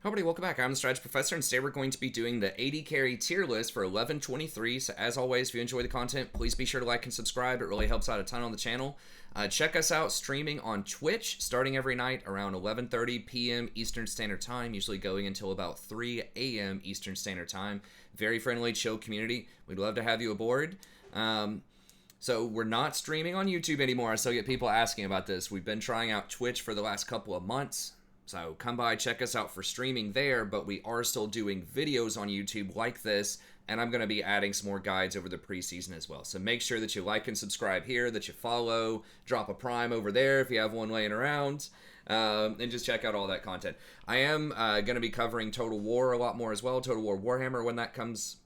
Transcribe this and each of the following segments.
Everybody, welcome back. I'm the Strategy Professor, and today we're going to be doing the AD Carry tier list for 1123. So as always, if you enjoy the content, please be sure to like and subscribe. It really helps out a ton on the channel. Check us out streaming on Twitch, starting every night around 11:30 p.m. Eastern Standard Time, usually going until about 3 a.m. Eastern Standard Time. Very friendly, chill community. We'd love to have you aboard. So we're not streaming on YouTube anymore. I still get people asking about this. We've been trying out Twitch for the last couple of months. So come by, check us out for streaming there, but we are still doing videos on YouTube like this, and I'm going to be adding some more guides over the preseason as well. So make sure that you like and subscribe here, that you follow, drop a prime over there if you have one laying around, and just check out all that content. I am going to be covering Total War a lot more as well, Total War Warhammer when that comes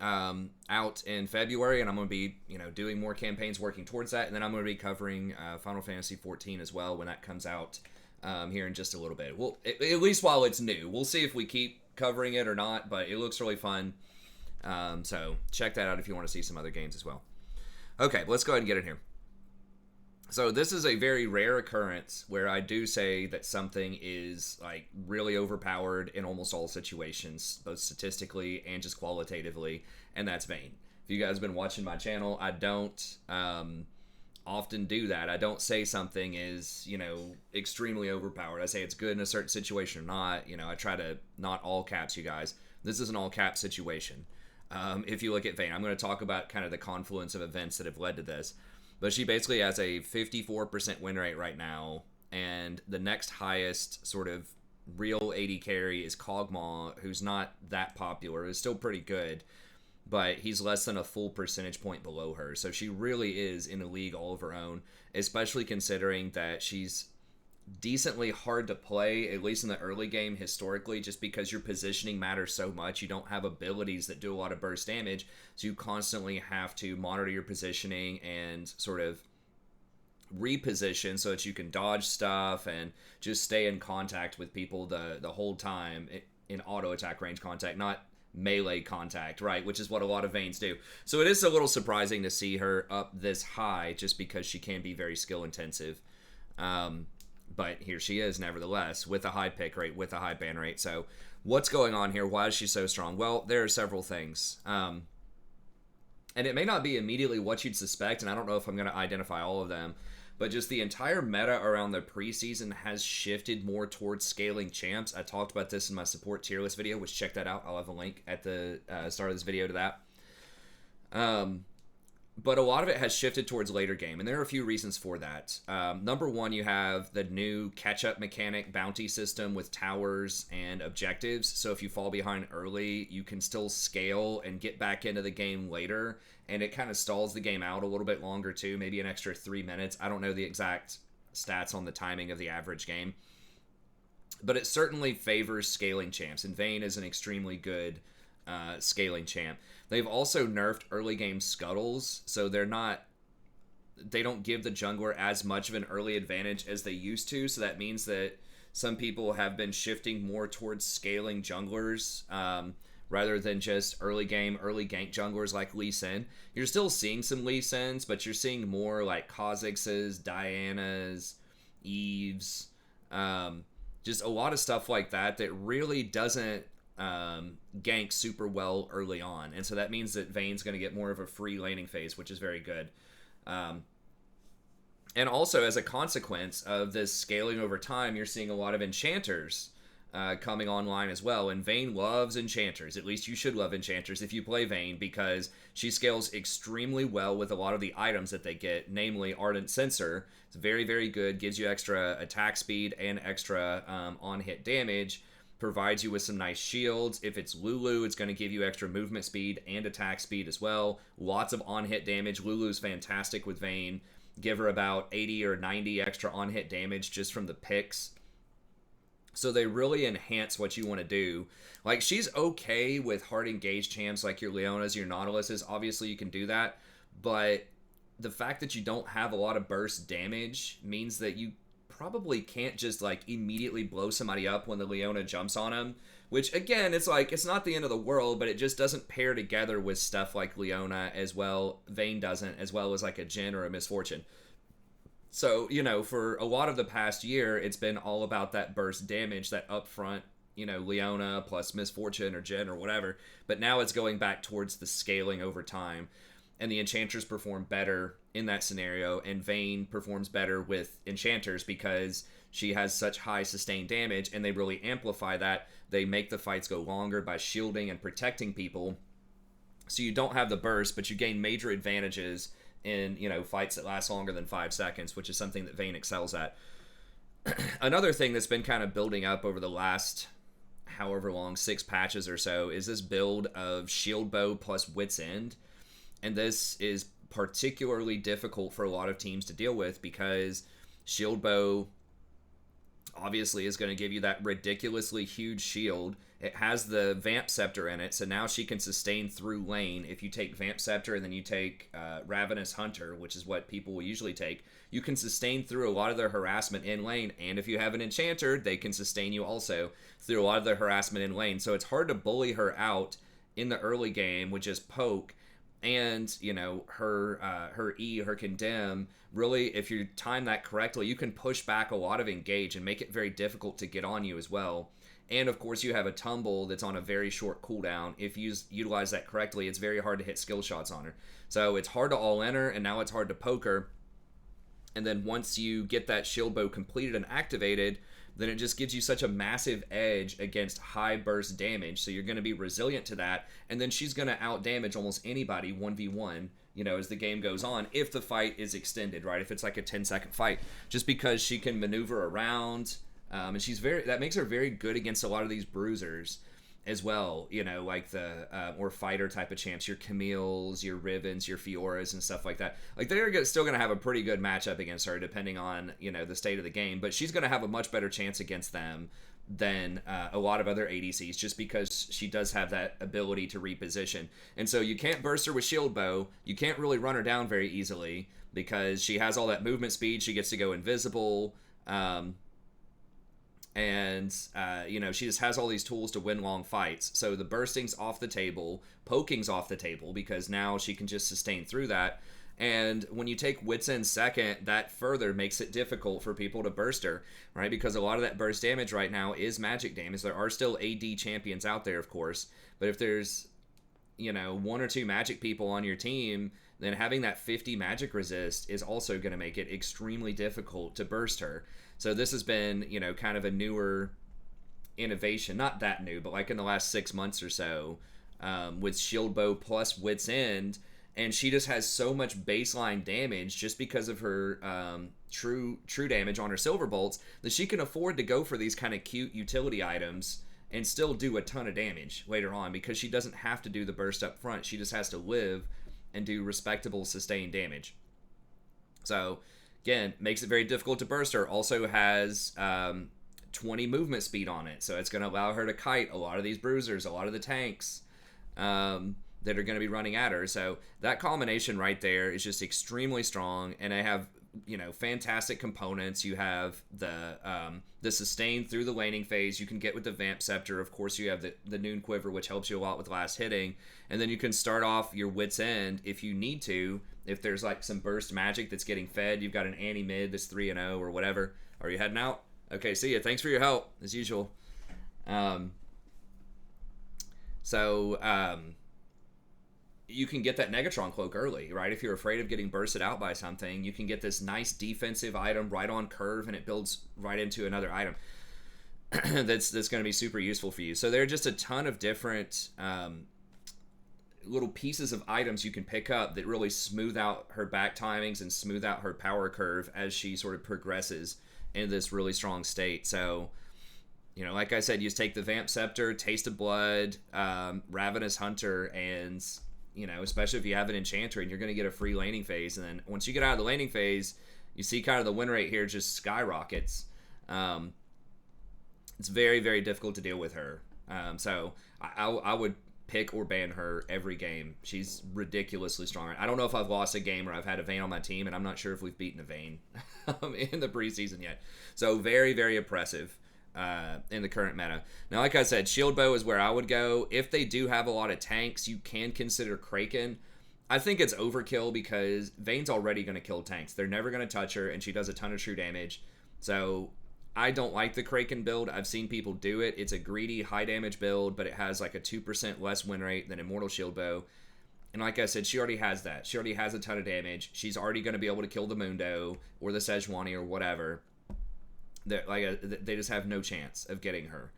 out in February, and I'm going to be, doing more campaigns working towards that, and then I'm going to be covering Final Fantasy 14 as well when that comes out. Here in just a little bit. Well, at least while it's new. We'll see if we keep covering it or not, but it looks really fun. So check that out if you want to see some other games as well. Okay, let's go ahead and get in here. So this is a very rare occurrence where I do say that something is like really overpowered in almost all situations, both statistically and just qualitatively, and that's Vayne. If you guys have been watching my channel, I don't often do that. I don't say something is, extremely overpowered. I say it's good in a certain situation or not. I try to not all caps you guys. This is an all cap situation. If you look at Vayne, I'm going to talk about kind of the confluence of events that have led to this. But she basically has a 54% win rate right now, and the next highest sort of real AD carry is Kog'maw, who's not that popular. Is still pretty good, but he's less than a full percentage point below her. So she really is in a league all of her own, especially considering that she's decently hard to play, at least in the early game historically, just because your positioning matters so much. You don't have abilities that do a lot of burst damage, so you constantly have to monitor your positioning and sort of reposition so that you can dodge stuff and just stay in contact with people the whole time in auto attack range contact, not melee contact, right, which is what a lot of Vaynes do. So it is a little surprising to see her up this high just because she can be very skill intensive. But here she is nevertheless with a high pick rate, with a high ban rate. So what's going on here? Why is she so strong? Well, there are several things. And it may not be immediately what you'd suspect, and I don't know if I'm going to identify all of them, but just the entire meta around the preseason has shifted more towards scaling champs. I talked about this in my support tier list video, which check that out. I'll have a link at the start of this video to that. But a lot of it has shifted towards later game, and there are a few reasons for that. Number one, you have the new catch-up mechanic bounty system with towers and objectives. So if you fall behind early, you can still scale and get back into the game later, and it kind of stalls the game out a little bit longer too, maybe an extra 3 minutes. I don't know the exact stats on the timing of the average game, but it certainly favors scaling champs, and Vayne is an extremely good scaling champ. They've also nerfed early game scuttles, so they don't give the jungler as much of an early advantage as they used to, so that means that some people have been shifting more towards scaling junglers rather than just early gank junglers like Lee Sin. You're still seeing some Lee Sins, but you're seeing more like Kha'Zix's, Diana's, Eve's, just a lot of stuff like that that really doesn't gank super well early on, and so that means that Vayne's going to get more of a free laning phase, which is very good. And also, as a consequence of this scaling over time, you're seeing a lot of enchanters coming online as well, and Vayne loves enchanters. At least you should love enchanters if you play Vayne, because she scales extremely well with a lot of the items that they get, namely Ardent Censer. It's very, very good, gives you extra attack speed and extra on-hit damage, provides you with some nice shields. If it's Lulu, it's going to give you extra movement speed and attack speed as well. Lots of on-hit damage. Lulu's fantastic with Vayne. Give her about 80 or 90 extra on-hit damage just from the picks. So they really enhance what you want to do. Like, she's okay with hard engaged champs like your Leonas, your Nautiluses. Obviously, you can do that. But the fact that you don't have a lot of burst damage means that you probably can't just like immediately blow somebody up when the Leona jumps on him, which again, it's like, it's not the end of the world, but it just doesn't pair together with stuff like Leona as well. Vayne doesn't, as well as like a Jhin or a Misfortune. So, for a lot of the past year, it's been all about that burst damage, that upfront Leona plus Misfortune or Jen or whatever. But now it's going back towards the scaling over time. And the enchanters perform better in that scenario, and Vayne performs better with enchanters because she has such high sustained damage, and they really amplify that. They make the fights go longer by shielding and protecting people. So you don't have the burst, but you gain major advantages in, fights that last longer than 5 seconds, which is something that Vayne excels at. Another thing that's been kind of building up over the last however long, 6 patches or so, is this build of Shield Bow plus Wit's End. And this is particularly difficult for a lot of teams to deal with because Shield Bow obviously is going to give you that ridiculously huge shield. It has the Vamp Scepter in it, so now she can sustain through lane. If you take Vamp Scepter and then you take Ravenous Hunter, which is what people will usually take, you can sustain through a lot of their harassment in lane. And if you have an Enchanter, they can sustain you also through a lot of their harassment in lane. So it's hard to bully her out in the early game with just poke. And, her E, her Condemn, really, if you time that correctly, you can push back a lot of engage and make it very difficult to get on you as well. And, of course, you have a Tumble that's on a very short cooldown. If you utilize that correctly, it's very hard to hit skill shots on her. So it's hard to all-in her, and now it's hard to poke her. And then once you get that Shield Bow completed and activated, then it just gives you such a massive edge against high burst damage. So you're going to be resilient to that. And then she's going to out-damage almost anybody 1v1, as the game goes on, if the fight is extended, right? If it's like a 10-second fight. Just because she can maneuver around. And that makes her very good against a lot of these bruisers as well, like the or fighter type of champs, your Camille's, your Rivens, your Fioras, and stuff like that. Like, they're still going to have a pretty good matchup against her, depending on, the state of the game, but she's going to have a much better chance against them than a lot of other ADCs, just because she does have that ability to reposition. And so you can't burst her with Shield Bow, you can't really run her down very easily, because she has all that movement speed, she gets to go invisible, and she just has all these tools to win long fights. So the bursting's off the table, poking's off the table, because now she can just sustain through that. And when you take Wit's End second, that further makes it difficult for people to burst her, right? Because a lot of that burst damage right now is magic damage. There are still AD champions out there, of course, but if there's 1 or 2 magic people on your team, then having that 50 magic resist is also going to make it extremely difficult to burst her. So this has been, kind of a newer innovation. Not that new, but like in the last 6 months or so, with Shield Bow plus Wit's End. And she just has so much baseline damage just because of her true damage on her Silver Bolts that she can afford to go for these kind of cute utility items and still do a ton of damage later on, because she doesn't have to do the burst up front. She just has to live and do respectable sustained damage. So again, makes it very difficult to burst her. Also has 20 movement speed on it, so it's going to allow her to kite a lot of these bruisers, a lot of the tanks that are going to be running at her. So that combination right there is just extremely strong, and I have fantastic components. You have the sustain through the laning phase you can get with the Vamp Scepter. Of course, you have the Noon Quiver, which helps you a lot with last hitting, and then you can start off your Wit's End if you need to. If there's like some burst magic that's getting fed, you've got an Annie mid that's 3-0 or whatever. Are you heading out? Okay, see ya. Thanks for your help, as usual. You can get that Negatron Cloak early, right? If you're afraid of getting bursted out by something, you can get this nice defensive item right on curve, and it builds right into another item that's going to be super useful for you. So there are just a ton of different little pieces of items you can pick up that really smooth out her back timings and smooth out her power curve as she sort of progresses in this really strong state. So, like I said, you just take the Vamp Scepter, Taste of Blood, Ravenous Hunter, and especially if you have an Enchanter, and you're going to get a free laning phase. And then once you get out of the laning phase, you see kind of the win rate here just skyrockets. It's very, very difficult to deal with her. So I would pick or ban her every game. She's ridiculously strong. I don't know if I've lost a game where I've had a Vayne on my team, and I'm not sure if we've beaten a Vayne in the preseason yet. So very, very impressive in the current meta. Now, like I said, Shield Bow is where I would go. If they do have a lot of tanks, you can consider Kraken. I think it's overkill because Vayne's already going to kill tanks. They're never going to touch her, and she does a ton of true damage. So I don't like the Kraken build. I've seen people do it. It's a greedy, high damage build, but it has like a 2% less win rate than Immortal Shield Bow. And like I said, she already has that. She already has a ton of damage. She's already going to be able to kill the Mundo or the Sejuani or whatever. They just have no chance of getting her.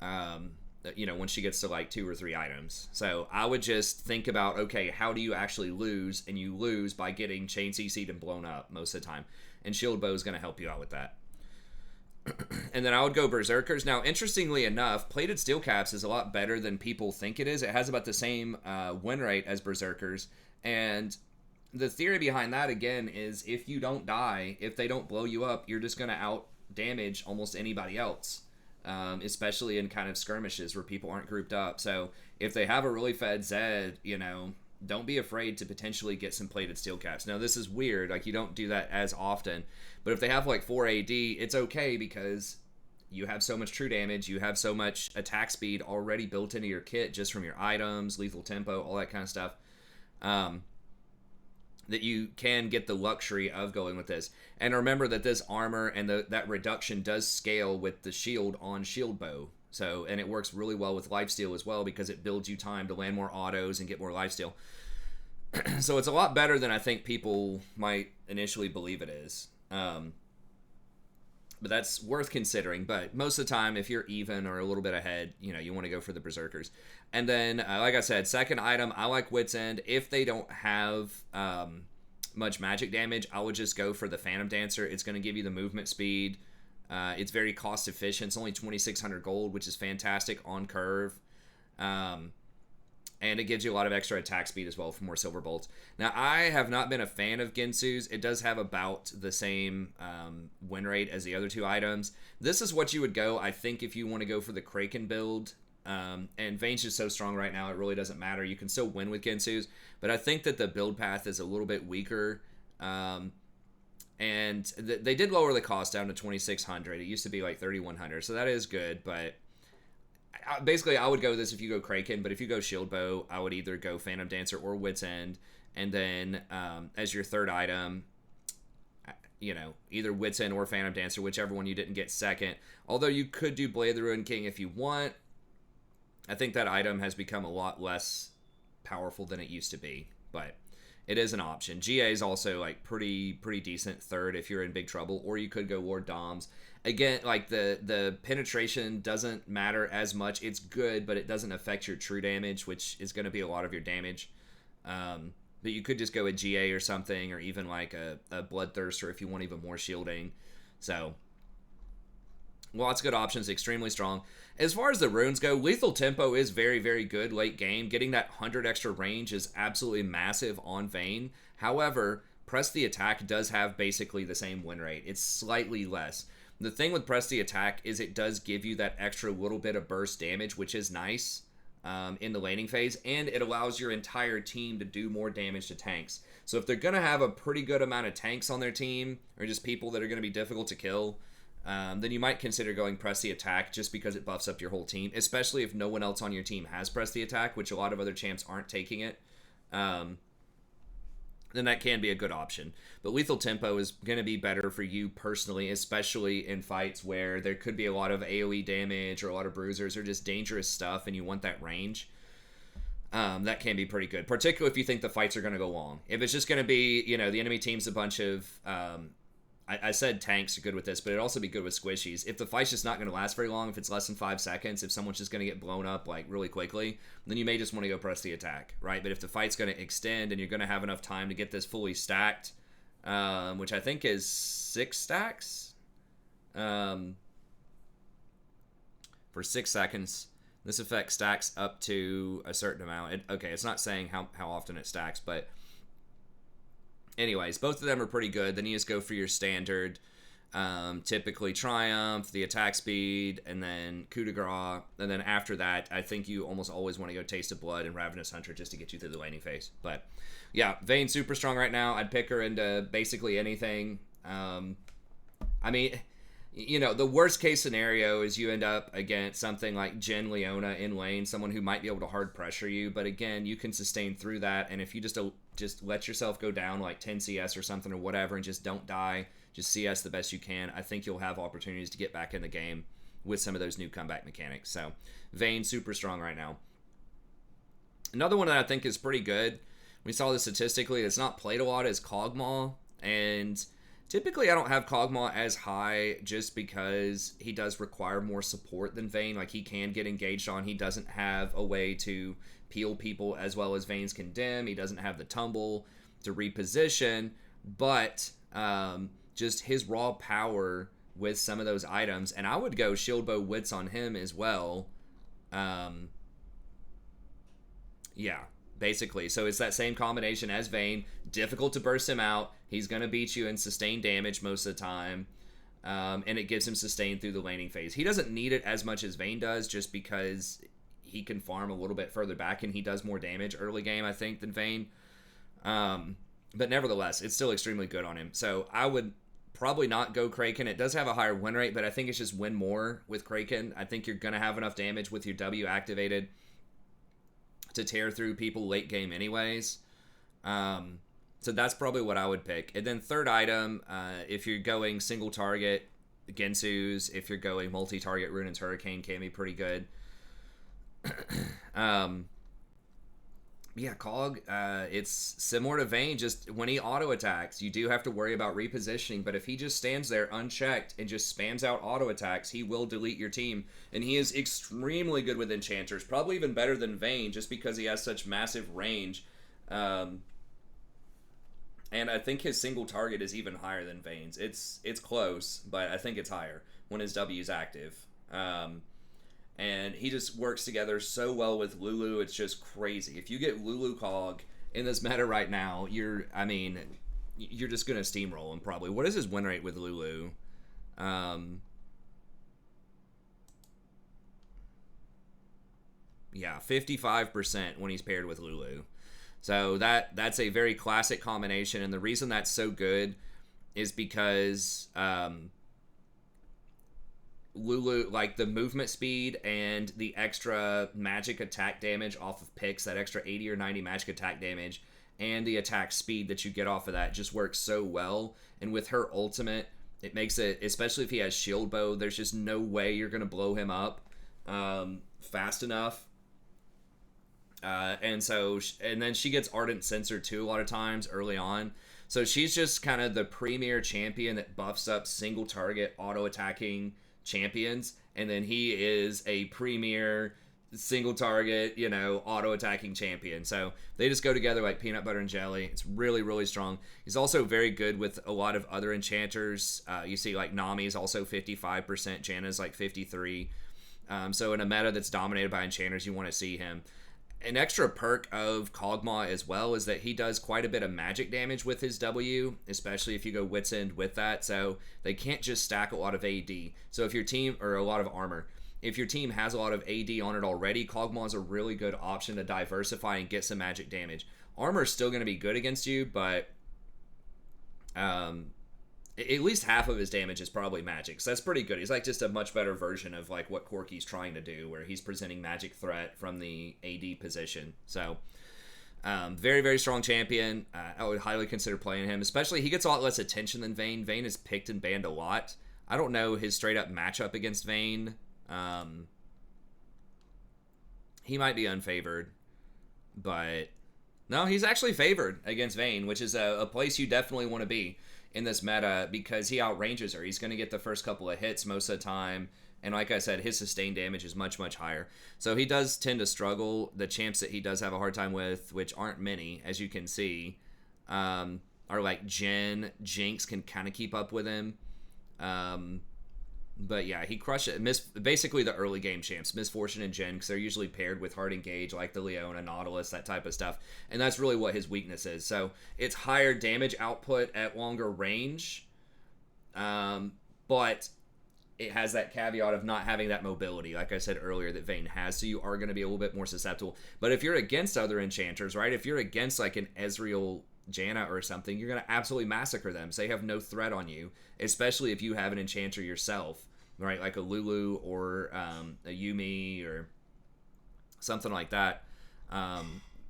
When she gets to like 2 or 3 items. So I would just think about, okay, how do you actually lose? And you lose by getting chain CC'd and blown up most of the time. And Shield Bow is going to help you out with that. And then I would go Berserkers. Now, interestingly enough, Plated Steel Caps is a lot better than people think it is. It has about the same win rate as Berserkers. And the theory behind that, again, is if you don't die, if they don't blow you up, you're just going to out damage almost anybody else. Especially in kind of skirmishes where people aren't grouped up. So if they have a really fed Zed, don't be afraid to potentially get some Plated Steel Caps. Now, this is weird. Like, you don't do that as often. But if they have, like, 4 AD, it's okay because you have so much true damage. You have so much attack speed already built into your kit just from your items, lethal tempo, all that kind of stuff, that you can get the luxury of going with this. And remember that this armor and that reduction does scale with the shield on Shield Bow. So, and it works really well with lifesteal as well because it builds you time to land more autos and get more lifesteal. So it's a lot better than I think people might initially believe it is. But that's worth considering. But most of the time, if you're even or a little bit ahead, you want to go for the Berserkers. And then, like I said, second item, I like Wit's End. If they don't have much magic damage, I would just go for the Phantom Dancer. It's going to give you the movement speed. It's very cost efficient. It's only 2,600 gold, which is fantastic on curve. And it gives you a lot of extra attack speed as well for more silver bolts. Now, I have not been a fan of Ginsu's. It does have about the same win rate as the other 2 items. This is what you would go, I think, if you want to go for the Kraken build. And Vayne's just so strong right now, it really doesn't matter. You can still win with Ginsu's. But I think that the build path is a little bit weaker. And they did lower the cost down to 2,600. It used to be like 3,100. So that is good, but... Basically, I would go this if you go Kraken, but if you go Shield Bow, I would either go Phantom Dancer or Wit's End, and then as your third item, either Wit's End or Phantom Dancer, whichever one you didn't get second. Although you could do Blade of the Ruined King if you want. I think that item has become a lot less powerful than it used to be, but it is an option. GA is also like pretty decent third if you're in big trouble, or you could go Lord Doms. Again, like the penetration doesn't matter as much. It's good, but it doesn't affect your true damage, which is going to be a lot of your damage. But you could just go a GA or something, or even like a Bloodthirster if you want even more shielding. So, lots of good options, extremely strong. As far as the runes go, Lethal Tempo is very, very good late game. Getting that 100 extra range is absolutely massive on Vayne. However, Press the Attack does have basically the same win rate. It's slightly less. The thing with Press the Attack is it does give you that extra little bit of burst damage, which is nice in the laning phase, and it allows your entire team to do more damage to tanks. So if they're going to have a pretty good amount of tanks on their team, or just people that are going to be difficult to kill, then you might consider going Press the Attack just because it buffs up your whole team, especially if no one else on your team has Press the Attack, which a lot of other champs aren't taking it. Then that can be a good option. But Lethal Tempo is going to be better for you personally, especially in fights where there could be a lot of AoE damage or a lot of bruisers or just dangerous stuff and you want that range. That can be pretty good, particularly if you think the fights are going to go long. If it's just going to be, the enemy team's a bunch of... I said tanks are good with this, but it'd also be good with squishies. If the fight's just not going to last very long, if it's less than 5 seconds, if someone's just going to get blown up like really quickly, then you may just want to go Press the Attack, right? But if the fight's going to extend and you're going to have enough time to get this fully stacked, which I think is 6 stacks, for 6 seconds, this effect stacks up to a certain amount. It's not saying how often it stacks, but... Anyways, both of them are pretty good. Then you just go for your standard, typically Triumph, the attack speed, and then Coup de Grace. And then after that, I think you almost always want to go Taste of Blood and Ravenous Hunter just to get you through the laning phase. But yeah, Vayne's super strong right now. I'd pick her into basically anything. The worst case scenario is you end up against something like Jen Leona in lane, someone who might be able to hard pressure you. But again, you can sustain through that. And if you just let yourself go down like 10 CS or something or whatever and just don't die, Just CS the best you can. I think you'll have opportunities to get back in the game with some of those new comeback mechanics. So Vayne, super strong right now. Another one that I think is pretty good, we saw this statistically, it's not played a lot, is Kog'maw. And typically I don't have Kog'Maw as high just because he does require more support than Vayne. Like, he can get engaged on. He doesn't have a way to peel people as well as Vayne's Condemn. He doesn't have the tumble to reposition. But just his raw power with some of those items. And I would go Shield Bow Wits on him as well. Yeah, basically. So it's that same combination as Vayne. Difficult to burst him out. He's going to beat you in sustained damage most of the time. And it gives him sustain through the laning phase. He doesn't need it as much as Vayne does just because he can farm a little bit further back and he does more damage early game, I think, than Vayne. But nevertheless, it's still extremely good on him. So I would probably not go Kraken. It does have a higher win rate, but I think it's just win more with Kraken. I think you're going to have enough damage with your W activated to tear through people late game anyways. So that's probably what I would pick. And then third item, if you're going single target, Gensu's. If you're going multi-target, Ruin's Hurricane can be pretty good. Yeah, Cog, it's similar to Vayne. Just when he auto attacks, you do have to worry about repositioning. But if he just stands there unchecked and just spams out auto attacks, he will delete your team. And he is extremely good with enchanters, probably even better than Vayne, just because he has such massive range. And I think his single target is even higher than Vayne's. It's close, but I think it's higher when his W is active. And he just works together so well with Lulu. It's just crazy. If you get Lulu Cog in this meta right now, you're just gonna steamroll him probably. What is his win rate with Lulu? Yeah, 55% when he's paired with Lulu. So that's a very classic combination, and the reason that's so good is because Lulu, like the movement speed and the extra magic attack damage off of picks, that extra 80 or 90 magic attack damage, and the attack speed that you get off of that just works so well. And with her ultimate, it makes it, especially if he has shield bow, there's just no way you're going to blow him up fast enough. And then she gets Ardent Censored too a lot of times early on. So she's just kind of the premier champion that buffs up single target auto attacking champions, and then he is a premier single target, auto attacking champion. So they just go together like peanut butter and jelly. It's really, really strong. He's also very good with a lot of other enchanters. You see like Nami's also 55%, Janna's like 53%. So in a meta that's dominated by enchanters, you want to see him. An extra perk of Kog'Maw as well is that he does quite a bit of magic damage with his W, especially if you go Wit's End with that. So they can't just stack a lot of AD. So if your team, or a lot of armor, if your team has a lot of AD on it already, Kog'Maw is a really good option to diversify and get some magic damage. Armor is still going to be good against you, but at least half of his damage is probably magic, so that's pretty good. He's like just a much better version of like what Corki's trying to do, where he's presenting magic threat from the AD position. So very, very strong champion. I would highly consider playing him, especially he gets a lot less attention than Vayne. Vayne is picked and banned a lot. I don't know his straight up matchup against Vayne. He might be unfavored, but no, he's actually favored against Vayne, which is a place you definitely want to be in this meta, because he outranges her. He's going to get the first couple of hits most of the time, and like I said, his sustained damage is much, much higher. So he does tend to struggle. The champs that he does have a hard time with, which aren't many, as you can see, are like Jinx can kind of keep up with him. But yeah, he crushed it. Basically the early game champs, Misfortune and Jen, because they're usually paired with hard engage, like the Leona, Nautilus, that type of stuff. And that's really what his weakness is. So it's higher damage output at longer range, but it has that caveat of not having that mobility, like I said earlier, that Vayne has. So you are going to be a little bit more susceptible. But if you're against other enchanters, right? If you're against like an Ezreal, Janna or something, you're going to absolutely massacre them. So they have no threat on you, especially if you have an enchanter yourself, right? Like a Lulu or a Yuumi or something like that.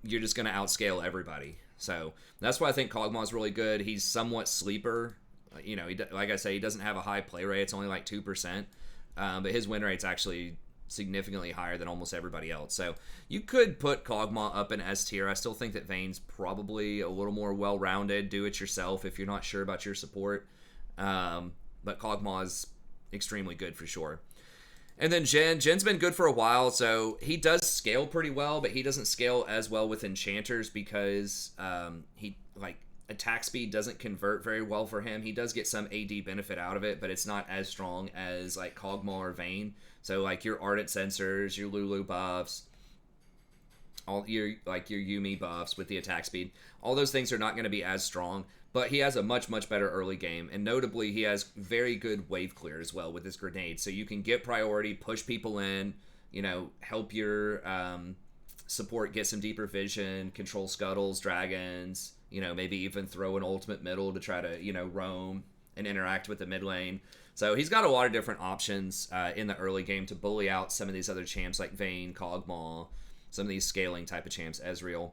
You're just going to outscale everybody. So that's why I think Kog'Maw is really good. He's somewhat sleeper like I say, he doesn't have a high play rate. It's only like 2%. But his win rate's actually significantly higher than almost everybody else. So you could put Kog'Maw up in S tier. I still think that Vayne's probably a little more well-rounded. Do it yourself if you're not sure about your support. But Kog'Maw is extremely good for sure. And then Jin's been good for a while, so he does scale pretty well, but he doesn't scale as well with enchanters because attack speed doesn't convert very well for him. He does get some AD benefit out of it, but it's not as strong as like Kog'Maw or Vayne. So like your Ardent Sensors, your Lulu buffs, all your Yuumi buffs with the attack speed, all those things are not going to be as strong. But he has a much, much better early game. And notably, he has very good wave clear as well with his grenades. So you can get priority, push people in, help your support get some deeper vision, control scuttles, dragons, maybe even throw an ultimate middle to try to, roam and interact with the mid lane. So he's got a lot of different options in the early game to bully out some of these other champs like Vayne, Kog'Maw, some of these scaling type of champs, Ezreal.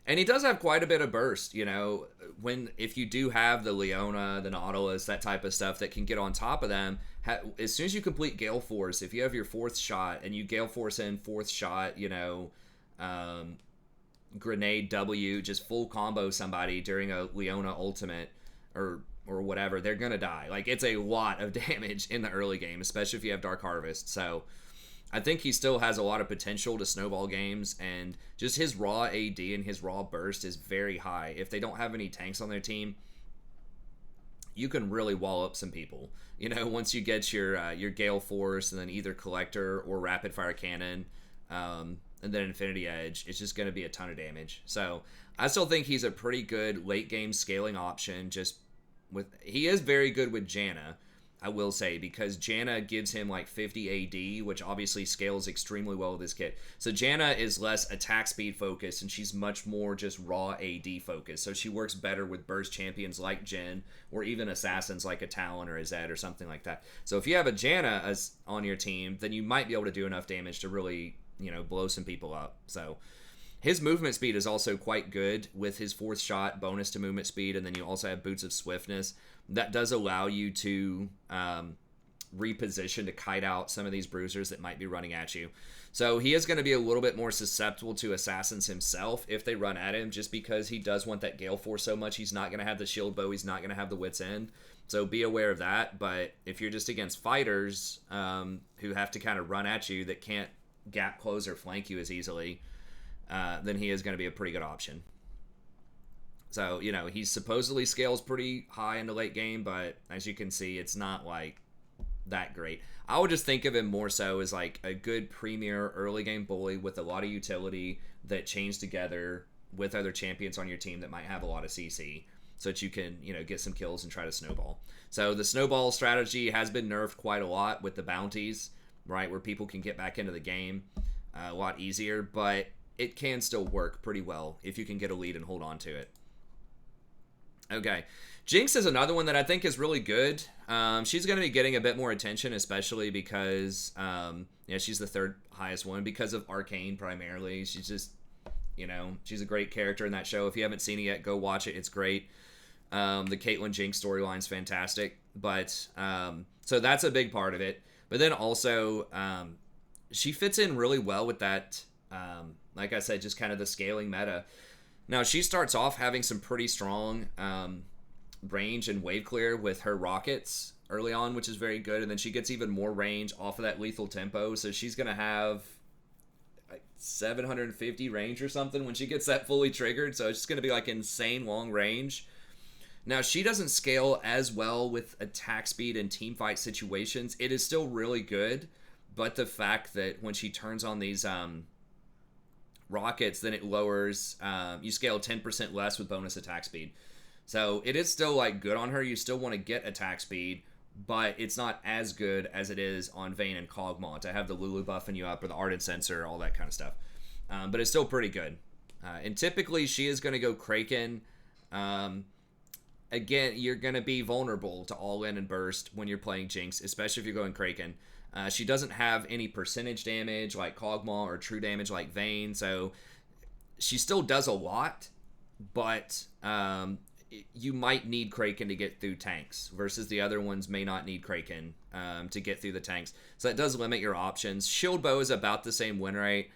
And he does have quite a bit of burst, if you do have the Leona, the Nautilus, that type of stuff that can get on top of them. As soon as you complete Gale Force, if you have your 4th shot and you Gale Force in 4th shot, grenade W, just full combo somebody during a Leona ultimate or whatever, they're going to die. Like, it's a lot of damage in the early game, especially if you have Dark Harvest. So I think he still has a lot of potential to snowball games, and just his raw AD and his raw burst is very high. If they don't have any tanks on their team, you can really wall up some people. Once you get your Gale Force and then either Collector or Rapid Fire Cannon, and then Infinity Edge, it's just going to be a ton of damage. So I still think he's a pretty good late game scaling option. He is very good with Janna, I will say, because Janna gives him like 50 AD, which obviously scales extremely well with this kit. So Janna is less attack speed focused, and she's much more just raw AD focused. So she works better with burst champions like Jhin, or even assassins like a Talon or a Zed or something like that. So if you have a Janna on your team, then you might be able to do enough damage to really, blow some people up. So his movement speed is also quite good with his 4th shot, bonus to movement speed, and then you also have Boots of Swiftness. That does allow you to reposition to kite out some of these bruisers that might be running at you. So he is going to be a little bit more susceptible to assassins himself if they run at him, just because he does want that Gale Force so much. He's not going to have the shield bow. He's not going to have the Wit's End. So be aware of that. But if you're just against fighters who have to kind of run at you that can't gap close or flank you as easily, then he is going to be a pretty good option. So, he supposedly scales pretty high in the late game, but as you can see, it's not like that great. I would just think of him more so as like a good premier early game bully with a lot of utility that chains together with other champions on your team that might have a lot of CC, so that you can, get some kills and try to snowball. So the snowball strategy has been nerfed quite a lot with the bounties, right, where people can get back into the game a lot easier, but it can still work pretty well if you can get a lead and hold on to it. Okay, Jinx is another one that I think is really good. She's going to be getting a bit more attention, especially because she's the 3rd highest one because of Arcane primarily. She's just, she's a great character in that show. If you haven't seen it yet, go watch it. It's great. The Caitlyn Jinx storyline's fantastic. But so that's a big part of it. But then also she fits in really well with that, like I said, just kind of the scaling meta. Now, she starts off having some pretty strong range and wave clear with her rockets early on, which is very good. And then she gets even more range off of that lethal tempo. So she's going to have like 750 range or something when she gets that fully triggered. So it's just going to be like insane long range. Now, she doesn't scale as well with attack speed and teamfight situations. It is still really good. But the fact that when she turns on these rockets, then it lowers, you scale 10% less with bonus attack speed. So it is still like good on her. You still want to get attack speed, but it's not as good as it is on Vayne and Kog'Maw to have the Lulu buffing you up or the Ardent Sensor, all that kind of stuff. But it's still pretty good. And typically she is going to go Kraken. Again, you're going to be vulnerable to all-in and burst when you're playing Jinx, especially if you're going Kraken. She doesn't have any percentage damage like Kog'Maw or true damage like Vayne, so she still does a lot, but you might need Kraken to get through tanks versus the other ones may not need Kraken to get through the tanks. So that does limit your options. Shield Bow is about the same win rate.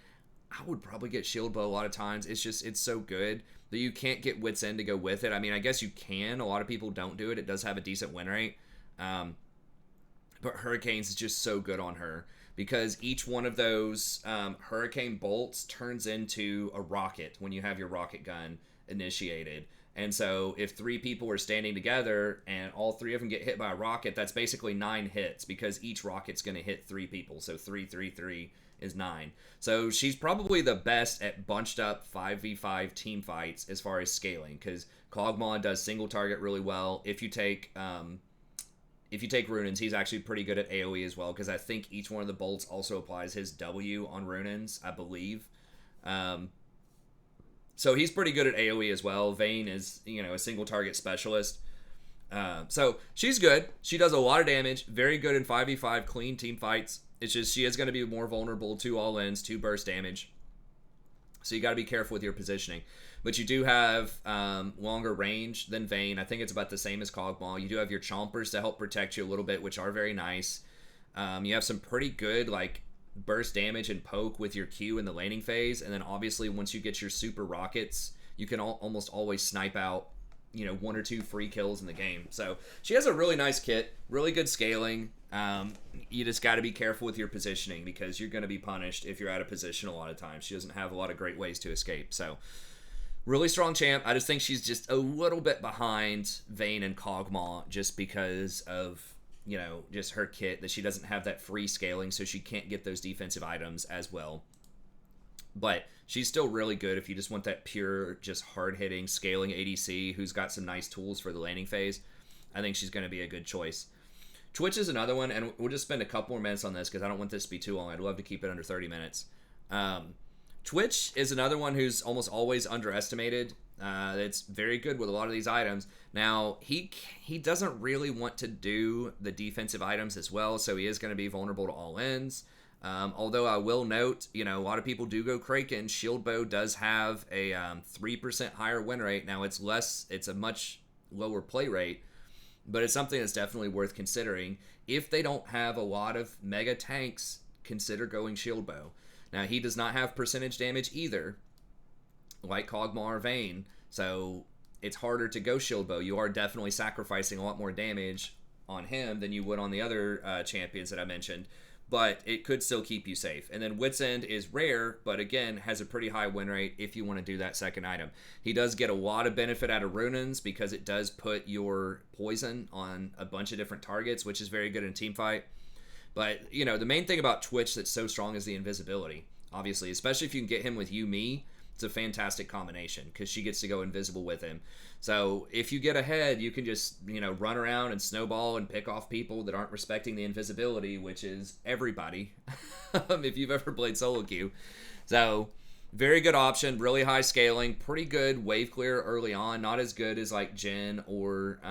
I would probably get Shield Bow a lot of times. It's so good that you can't get Wits End to go with it. I mean, I guess you can. A lot of people don't do it. It does have a decent win rate. But Hurricanes is just so good on her because each one of those Hurricane bolts turns into a rocket when you have your rocket gun initiated. And so if 3 people are standing together and all 3 of them get hit by a rocket, that's basically 9 hits because each rocket's going to hit 3 people. So 3, 3, 3 is 9. So she's probably the best at bunched up 5v5 team fights as far as scaling because Kog'maw does single target really well. If you take Runins, he's actually pretty good at AoE as well because I think each one of the bolts also applies his W on Runins, I believe. So he's pretty good at AoE as well. Vayne is, a single target specialist. So she's good. She does a lot of damage. Very good in 5v5 clean team fights. It's just she is going to be more vulnerable to all-ins, to burst damage. So you got to be careful with your positioning. But you do have longer range than Vayne. I think it's about the same as Kog'Maw. You do have your Chompers to help protect you a little bit, which are very nice. You have some pretty good burst damage and poke with your Q in the laning phase. And then obviously once you get your super rockets, you can almost always snipe out 1 or 2 free kills in the game. So she has a really nice kit, really good scaling. You just got to be careful with your positioning because you're going to be punished if you're out of position a lot of times. She doesn't have a lot of great ways to escape. So really strong champ. I just think she's just a little bit behind Vayne and Kog'Maw just because of, just her kit, that she doesn't have that free scaling, so she can't get those defensive items as well. But she's still really good if you just want that pure, just hard-hitting, scaling ADC who's got some nice tools for the laning phase. I think she's going to be a good choice. Twitch is another one, and we'll just spend a couple more minutes on this because I don't want this to be too long. I'd love to keep it under 30 minutes. Twitch is another one who's almost always underestimated. It's very good with a lot of these items. Now, he doesn't really want to do the defensive items as well, so he is going to be vulnerable to all ends. Although I will note, a lot of people do go Kraken. Shield Bow does have a 3% higher win rate. Now, it's a much lower play rate, but it's something that's definitely worth considering. If they don't have a lot of mega tanks, consider going Shield Bow. Now, he does not have percentage damage either, like Kog'Maw or Vayne, so it's harder to go Shield Bow. You are definitely sacrificing a lot more damage on him than you would on the other champions that I mentioned, but it could still keep you safe. And then Wits End is rare, but again, has a pretty high win rate if you want to do that second item. He does get a lot of benefit out of Runins because it does put your poison on a bunch of different targets, which is very good in team fight. But, the main thing about Twitch that's so strong is the invisibility, obviously, especially if you can get him with Me. It's a fantastic combination because she gets to go invisible with him. So if you get ahead, you can just, run around and snowball and pick off people that aren't respecting the invisibility, which is everybody, if you've ever played solo queue. So very good option, really high scaling, pretty good wave clear early on. Not as good as like Jen or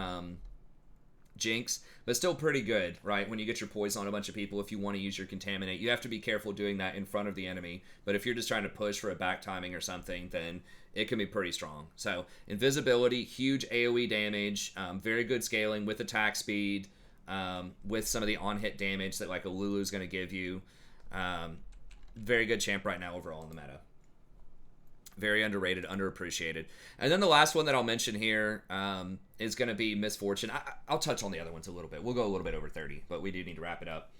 Jinx, but still pretty good, right? When you get your poison on a bunch of people, if you want to use your contaminate, you have to be careful doing that in front of the enemy. But if you're just trying to push for a back timing or something, then it can be pretty strong. So invisibility, huge AoE damage, very good scaling with attack speed, with some of the on-hit damage that like a Lulu's going to give you. Very good champ right now overall in the meta. Very underrated, underappreciated. And then the last one that I'll mention here is going to be Misfortune. I'll touch on the other ones a little bit. We'll go a little bit over 30, but we do need to wrap it up.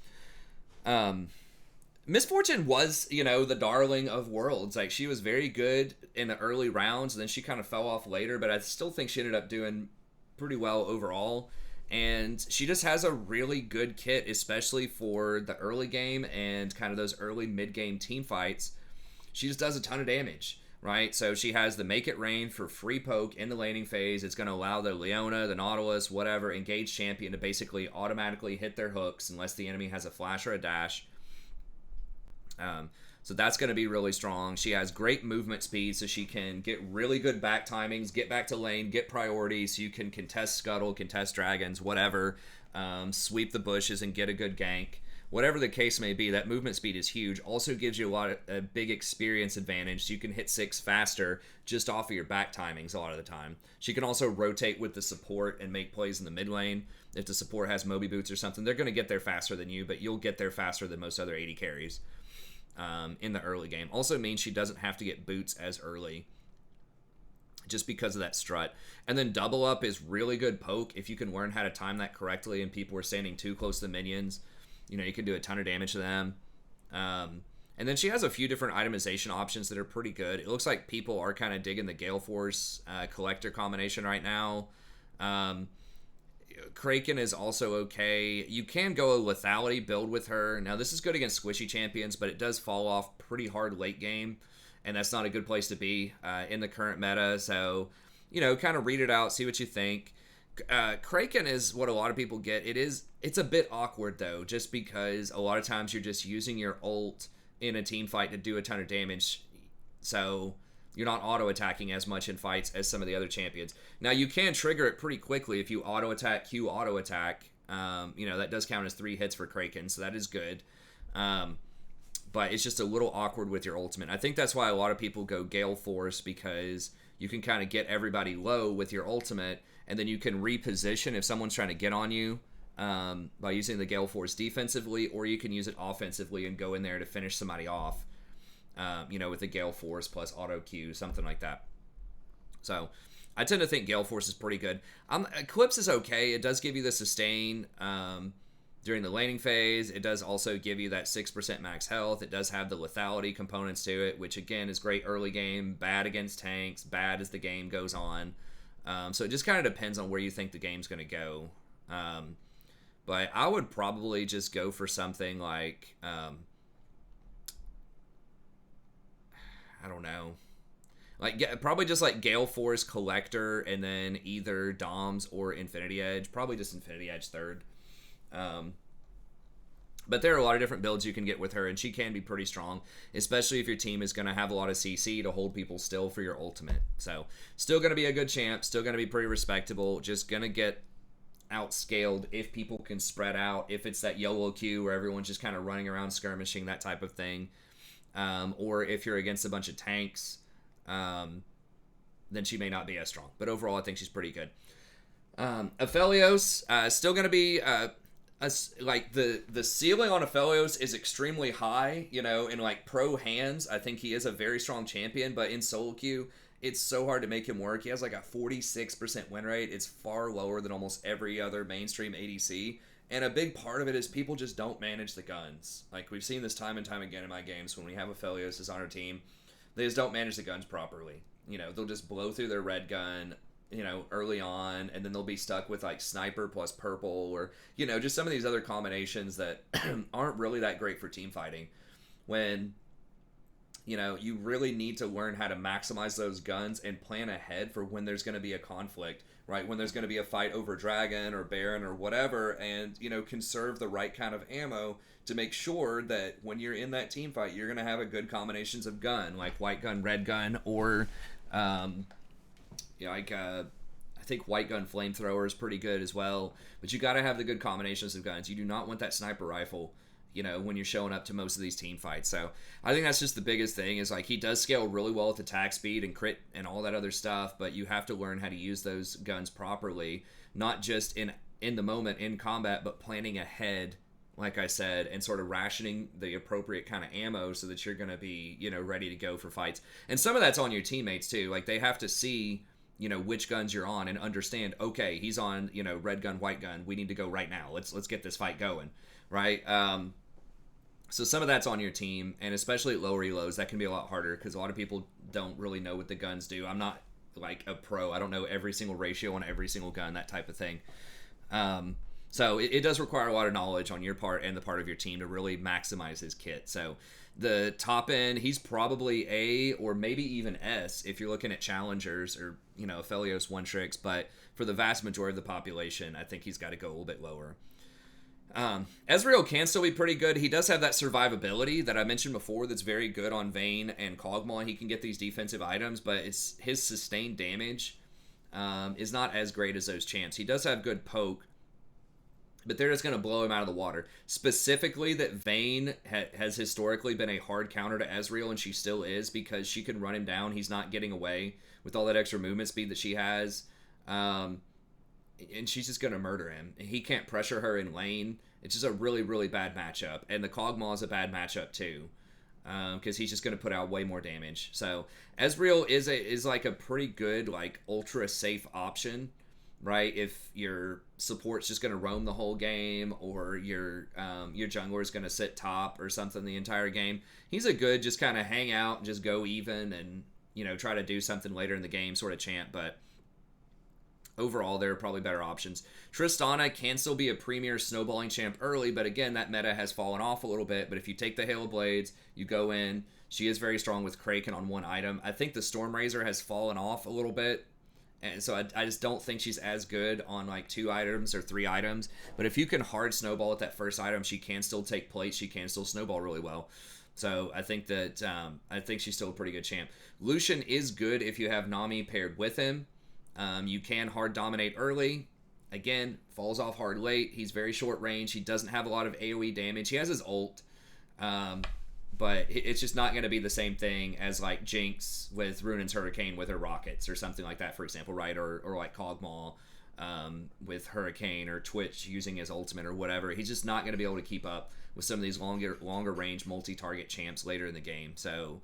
Misfortune was, the darling of Worlds. Like, she was very good in the early rounds, and then she kind of fell off later, but I still think she ended up doing pretty well overall. And she just has a really good kit, especially for the early game and kind of those early mid-game team fights. She just does a ton of damage. Right, so she has the Make It Rain for free poke in the laning phase. It's going to allow the Leona, the Nautilus, whatever, engaged champion to basically automatically hit their hooks unless the enemy has a flash or a dash. So that's going to be really strong. She has great movement speed, so she can get really good back timings, get back to lane, get priority, so you can contest Scuttle, contest Dragons, whatever, sweep the bushes and get a good gank. whatever the case may be, that movement speed is huge. Also gives you a big experience advantage, so you can hit 6 faster just off of your back timings a lot of the time. She can also rotate with the support and make plays in the mid lane. If the support has Moby boots or something, they're going to get there faster than you, but you'll get there faster than most other AD carries in the early game. Also means she doesn't have to get boots as early, just because of that strut. And then double up is really good poke if you can learn how to time that correctly and people are standing too close to the minions. You know, you can do a ton of damage to them. And then she has a few different itemization options that are pretty good. It looks like people are kind of digging the Gale Force Collector combination right now. Kraken is also okay. You can go a lethality build with her. Now, this is good against squishy champions, but it does fall off pretty hard late game, and that's not a good place to be in the current meta. So, you know, kind of read it out, see what you think. Kraken is what a lot of people get. It's a bit awkward, though, just because a lot of times you're just using your ult in a team fight to do a ton of damage. So you're not auto-attacking as much in fights as some of the other champions. Now, you can trigger it pretty quickly if you auto-attack, Q auto-attack. You know, that does count as 3 hits for Kraken, so that is good. But it's just a little awkward with your ultimate. I think that's why a lot of people go Gale Force, because you can kind of get everybody low with your ultimate, and then you can reposition if someone's trying to get on you by using the Gale Force defensively, or you can use it offensively and go in there to finish somebody off. You know, with the Gale Force plus auto Q, something like that. So I tend to think Gale Force is pretty good. Eclipse is okay. It does give you the sustain during the laning phase. It does also give you that 6% max health. It does have the lethality components to it, which again is great early game, bad against tanks, bad as the game goes on. So it just kind of depends on where you think the game's going to go. But I would probably just go for something like... I don't know. Like, probably just like Gale Force Collector, and then either Doms or Infinity Edge. Probably just Infinity Edge third. But there are a lot of different builds you can get with her, and she can be pretty strong, especially if your team is going to have a lot of CC to hold people still for your ultimate. So, still going to be a good champ, still going to be pretty respectable, just going to get outscaled if people can spread out, if it's that YOLO queue where everyone's just kind of running around skirmishing, that type of thing. Or if you're against a bunch of tanks, then she may not be as strong. But overall, I think she's pretty good. Aphelios, still going to be, like, the ceiling on Aphelios is extremely high, you know, in, like, pro hands. I think he is a very strong champion, but in solo queue, it's so hard to make him work. He has, like, a 46% win rate. It's far lower than almost every other mainstream ADC. And a big part of it is people just don't manage the guns. Like, we've seen this time and time again in my games when we have Aphelios on our team. They just don't manage the guns properly. You know, they'll just blow through their red gun, you know, early on, and then they'll be stuck with, like, sniper plus purple, or, you know, just some of these other combinations that aren't really that great for team fighting. When, you know, you really need to learn how to maximize those guns and plan ahead for when there's going to be a conflict, right? When there's going to be a fight over Dragon or Baron or whatever, and, you know, conserve the right kind of ammo to make sure that when you're in that team fight, you're going to have a good combinations of gun, like white gun, red gun, or, you know, like, I think white gun flamethrower is pretty good as well, but you got to have the good combinations of guns. You do not want that sniper rifle, you know, when you're showing up to most of these team fights. So I think that's just the biggest thing, is like, he does scale really well with attack speed and crit and all that other stuff, but you have to learn how to use those guns properly, not just in the moment in combat, but planning ahead, like I said, and sort of rationing the appropriate kind of ammo so that you're going to be, you know, ready to go for fights. And some of that's on your teammates too. Like, they have to see, you know, which guns you're on and understand, okay, he's on, you know, red gun, white gun, we need to go right now. Let's get this fight going, right? So some of that's on your team, and especially at low reloads, that can be a lot harder because a lot of people don't really know what the guns do. I'm not like a pro. I don't know every single ratio on every single gun, that type of thing. So it does require a lot of knowledge on your part and the part of your team to really maximize his kit. So the top end, he's probably A or maybe even S if you're looking at challengers or, you know, Aphelios one tricks. But for the vast majority of the population, I think he's got to go a little bit lower. Ezreal can still be pretty good. He does have that survivability that I mentioned before that's very good on Vayne and Kog'maw. He can get these defensive items, but it's his sustained damage is not as great as those champs. He does have good poke, but they're just going to blow him out of the water. Specifically, that Vayne has historically been a hard counter to Ezreal, and she still is, because she can run him down. He's not getting away with all that extra movement speed that she has. And she's just going to murder him. He can't pressure her in lane. It's just a really, really bad matchup. And the Kog'Maw is a bad matchup too, because he's just going to put out way more damage. So Ezreal is like a pretty good, like, ultra safe option, right? If your support's just going to roam the whole game, or your jungler is going to sit top or something the entire game, he's a good just kind of hang out and just go even and, you know, try to do something later in the game sort of champ. But overall, there are probably better options. Tristana can still be a premier snowballing champ early, but again, that meta has fallen off a little bit. But if you take the Hail of Blades, you go in, she is very strong with Kraken on one item. I think the Storm Razor has fallen off a little bit, and so I just don't think she's as good on like 2 items or 3 items. But if you can hard snowball at that first item, she can still take plates, she can still snowball really well. So I think that I think she's still a pretty good champ. Lucian is good if you have Nami paired with him. You can hard dominate early. Again, falls off hard late. He's very short range. He doesn't have a lot of AoE damage. He has his ult, but it's just not going to be the same thing as like Jinx with Runaan's Hurricane with her rockets or something like that, for example, right? Or like Kog'Maw with Hurricane, or Twitch using his ultimate or whatever. He's just not going to be able to keep up with some of these longer range multi-target champs later in the game. So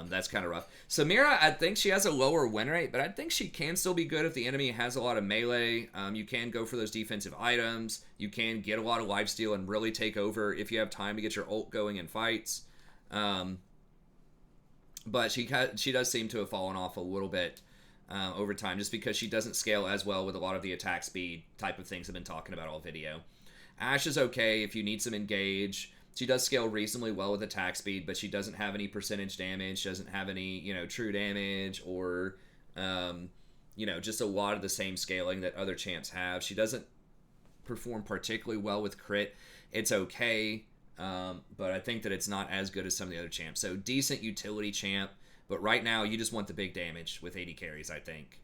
that's kind of rough. Samira, I think she has a lower win rate, but I think she can still be good if the enemy has a lot of melee. You can go for those defensive items. You can get a lot of lifesteal and really take over if you have time to get your ult going in fights. But she does seem to have fallen off a little bit over time, just because she doesn't scale as well with a lot of the attack speed type of things I've been talking about all video. Ashe is okay if you need some engage. She does scale reasonably well with attack speed, but she doesn't have any percentage damage. She doesn't have any, you know, true damage, or, you know, just a lot of the same scaling that other champs have. She doesn't perform particularly well with crit. It's okay, but I think that it's not as good as some of the other champs. So decent utility champ, but right now you just want the big damage with 80 carries, I think.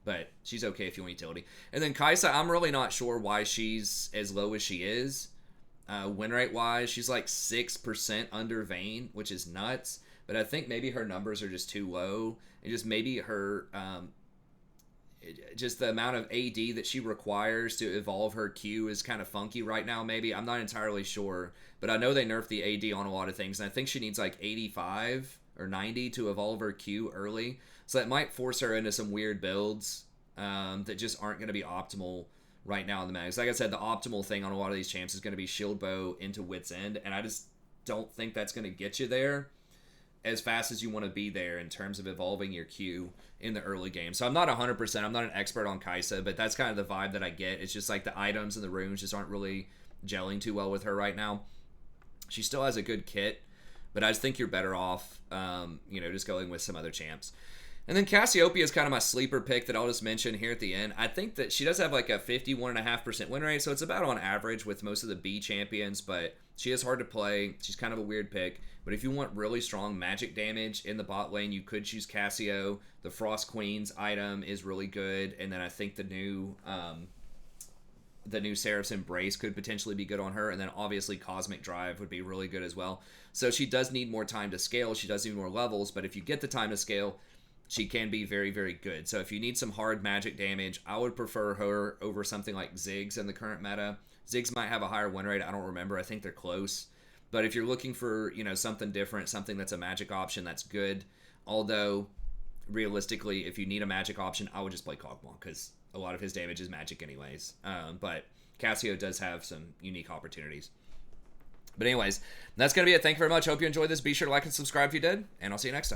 But she's okay if you want utility. And then Kaiser, I'm really not sure why she's as low as she is. Win rate wise, she's like 6% under Vayne, which is nuts. But I think maybe her numbers are just too low, and just maybe her just the amount of AD that she requires to evolve her Q is kind of funky right now. Maybe, I'm not entirely sure, but I know they nerfed the AD on a lot of things, and I think she needs like 85 or 90 to evolve her Q early. So that might force her into some weird builds that just aren't going to be optimal right now in the meta. Like I said, the optimal thing on a lot of these champs is going to be shield bow into Wit's End, and I just don't think that's going to get you there as fast as you want to be there in terms of evolving your Q in the early game. So I'm not 100%, I'm not an expert on Kaiser, but that's kind of the vibe that I get. It's just like the items and the runes just aren't really gelling too well with her right now. She still has a good kit, but I just think you're better off, you know, just going with some other champs. And then Cassiopeia is kind of my sleeper pick that I'll just mention here at the end. I think that she does have like a 51.5% win rate, so it's about on average with most of the B champions, but she is hard to play. She's kind of a weird pick. But if you want really strong magic damage in the bot lane, you could choose Cassio. The Frost Queen's item is really good, and then I think the new Seraph's Embrace could potentially be good on her, and then obviously Cosmic Drive would be really good as well. So she does need more time to scale. She does need more levels, but if you get the time to scale, she can be very, very good. So if you need some hard magic damage, I would prefer her over something like Ziggs in the current meta. Ziggs might have a higher win rate. I don't remember. I think they're close. But if you're looking for, you know, something different, something that's a magic option, that's good. Although, realistically, if you need a magic option, I would just play Kog'Maw, because a lot of his damage is magic anyways. But Cassio does have some unique opportunities. But anyways, that's going to be it. Thank you very much. Hope you enjoyed this. Be sure to like and subscribe if you did, and I'll see you next time.